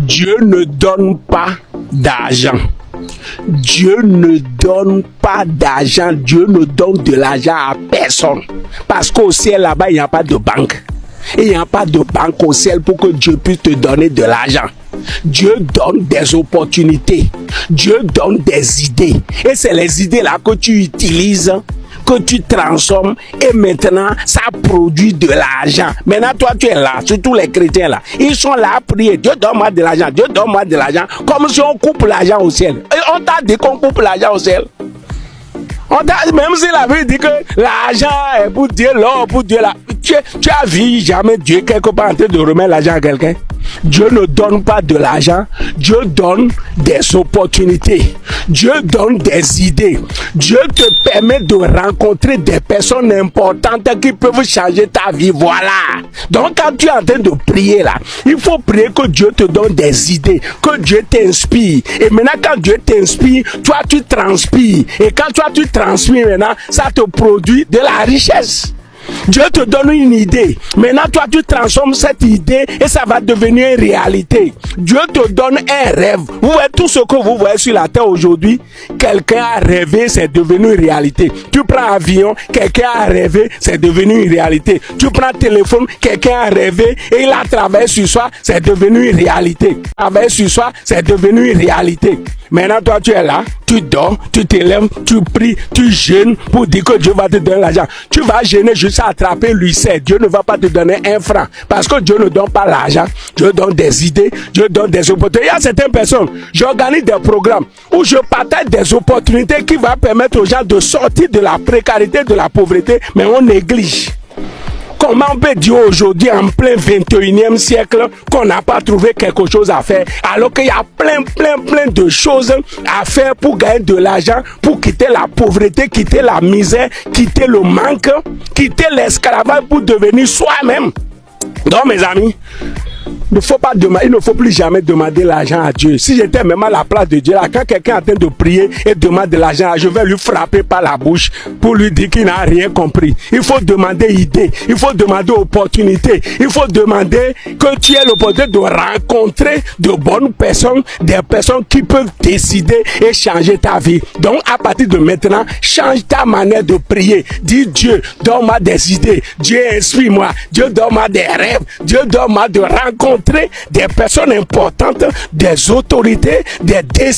Dieu ne donne pas d'argent. Dieu ne donne pas d'argent. Dieu ne donne de l'argent à personne. Parce qu'au ciel, là-bas, il n'y a pas de banque. Et il n'y a pas de banque au ciel pour que Dieu puisse te donner de l'argent. Dieu donne des opportunités. Dieu donne des idées. Et c'est les idées-là que tu utilises, que tu transformes, et maintenant ça produit de l'argent. Maintenant toi tu es là, surtout les chrétiens là, ils sont là à prier, Dieu donne-moi de l'argent, Dieu donne-moi de l'argent, comme si on coupe l'argent au ciel. Et on t'a dit qu'on coupe l'argent au ciel. Même si la Bible dit que l'argent est pour Dieu, l'or pour Dieu là, tu as vu jamais Dieu quelque part en train de remettre l'argent à quelqu'un? Dieu ne donne pas de l'argent, Dieu donne des opportunités, Dieu donne des idées, Dieu te permet de rencontrer des personnes importantes qui peuvent changer ta vie, voilà. Donc quand tu es en train de prier là, il faut prier que Dieu te donne des idées, que Dieu t'inspire. Et maintenant quand Dieu t'inspire, toi tu transpires. Et quand toi tu transpires maintenant, ça te produit de la richesse. Dieu te donne une idée. Maintenant, toi, tu transformes cette idée et ça va devenir une réalité. Dieu te donne un rêve. Vous voyez tout ce que vous voyez sur la terre aujourd'hui. Quelqu'un a rêvé, c'est devenu une réalité. Tu prends un avion, quelqu'un a rêvé, c'est devenu une réalité. Tu prends un téléphone, quelqu'un a rêvé et il a travaillé sur soi, c'est devenu une réalité. Travailler sur soi, c'est devenu une réalité. Maintenant, toi, tu es là, tu dors, tu t'élèves, tu pries, tu jeûnes pour dire que Dieu va te donner l'argent. Tu vas jeûner jusqu'à attraper l'ulcère. Dieu ne va pas te donner un franc parce que Dieu ne donne pas l'argent. Dieu donne des idées, Dieu donne des opportunités. Il y a certaines personnes, j'organise des programmes où je partage des opportunités qui vont permettre aux gens de sortir de la précarité, de la pauvreté, mais on néglige. Comment on peut dire aujourd'hui, en plein 21e siècle, qu'on n'a pas trouvé quelque chose à faire, alors qu'il y a plein de choses à faire pour gagner de l'argent, pour quitter la pauvreté, quitter la misère, quitter le manque, quitter l'esclavage pour devenir soi-même. Donc mes amis, il ne faut plus jamais demander l'argent à Dieu. Si j'étais même à la place de Dieu, là, quand quelqu'un est en train de prier et demande de l'argent, je vais lui frapper par la bouche pour lui dire qu'il n'a rien compris. Il faut demander idée, il faut demander opportunité, il faut demander que tu aies l'opportunité de rencontrer de bonnes personnes, des personnes qui peuvent décider et changer ta vie. Donc à partir de maintenant, change ta manière de prier. Dis Dieu, donne-moi des idées, Dieu inspire-moi, Dieu donne-moi des rêves, Dieu donne-moi de rencontrer des personnes importantes, des autorités, des décideurs.